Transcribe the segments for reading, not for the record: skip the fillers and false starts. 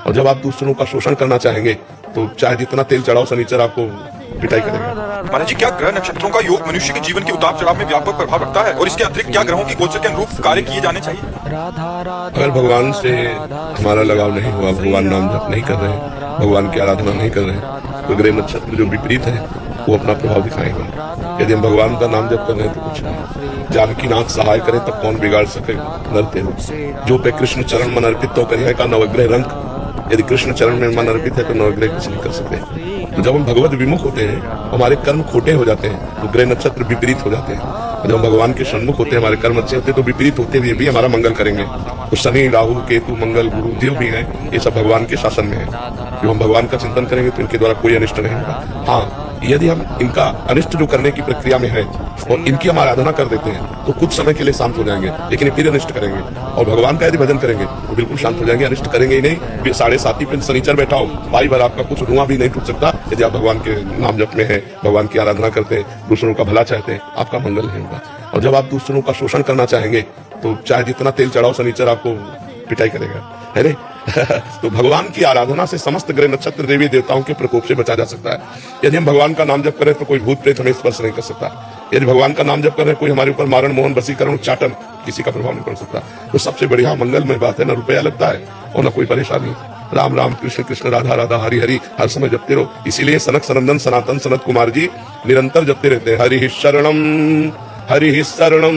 और जब आप दूसरों का शोषण करना चाहेंगे तो चाहे जितना तेल चढ़ाओ शनिचर आपको पिटाई करेगा। महाराज जी, क्या ग्रह नक्षत्रों का योग मनुष्य के जीवन के उतार चढ़ाव में व्यापक प्रभाव रखता है और इसके अतिरिक्त क्या ग्रहों की गोचर के अनुरूप कार्य किए जाने चाहिए? अगर भगवान से हमारा लगाव नहीं हुआ, भगवान नाम जप नहीं कर रहे, भगवान की आराधना नहीं कर रहे, तो ग्रह नक्षत्र जो विपरीत है वो अपना प्रभाव दिखाएंगे। यदि हम भगवान का नाम जप कर रहे हैं तो कुछ नहीं, जानकी नाथ सहाय करे तब कौन बिगाड़ सके नरते हो। जो पे कृष्ण चरण मन अर्पित तो करिए का नवग्रह रंग, यदि कृष्ण चरण में मन अर्पित है तो नवग्रह कुछ नहीं कर सकते। तो जब हम भगवत विमुख होते हैं, हमारे कर्म खोटे हो जाते हैं, तो ग्रह नक्षत्र विपरीत हो जाते हैं। जब हम भगवान के सन्मुख होते हैं, हमारे कर्म अच्छे होते हैं, तो विपरीत होते हुए भी हमारा मंगल करेंगे। तो शनि, राहु, केतु, मंगल, गुरु, देव भी है, ये सब भगवान के शासन में है। जो हम भगवान का चिंतन करेंगे तो इनके द्वारा कोई अनिष्ट नहीं होगा। हाँ, यदि हम इनका अनिष्ट जो करने की प्रक्रिया में है और इनकी हम आराधना कर देते हैं तो कुछ समय के लिए शांत हो जाएंगे, लेकिन ये फिर अनिष्ट करेंगे। और भगवान का यदि भजन करेंगे तो बिल्कुल शांत हो जाएंगे, अनिष्ट करेंगे ही नहीं। 7.5 पे शनिचर बैठा हो, भाई भर आपका कुछ धुआं भी नहीं टूट सकता। यदि आप भगवान के नाम जप में है, भगवान की आराधना करते हैं, दूसरों का भला चाहते हैं, आपका मंगल नहीं होगा। और जब आप दूसरों का शोषण करना चाहेंगे तो चाहे जितना तेल चढ़ाओ शनिचर आपको पिटाई करेगा, है रे। तो भगवान की आराधना से समस्त ग्रह नक्षत्र देवी देवताओं के प्रकोप से बचा जा सकता है। यदि हम भगवान का नाम जप करें तो कोई भूत प्रेत हमें स्पर्श नहीं कर सकता। यदि भगवान का नाम जप करें, कोई हमारे ऊपर मारण, मोहन, वशीकरण, चाटन, किसी का प्रभाव नहीं पड़ सकता। तो सबसे बढ़िया मंगलमय बात है, न रुपया लगता है और न कोई परेशानी। राम राम कृष्ण कृष्ण राधा राधा हरि हरि हर समय जपते रहो। इसीलिए सनक सनंदन सनातन सनत कुमार जी निरंतर जपते रहते हैं, हरि शरणम हरि ही शरणम,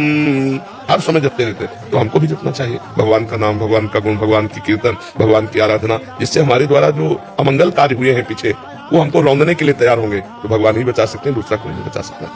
हर समय जपते रहते हैं। तो हमको भी जपना चाहिए भगवान का नाम, भगवान का गुण, भगवान की कीर्तन, भगवान की आराधना, जिससे हमारे द्वारा जो अमंगल कार्य हुए हैं पीछे, वो हमको रौंदने के लिए तैयार होंगे। तो भगवान ही बचा सकते हैं, दूसरा कोई नहीं बचा सकता।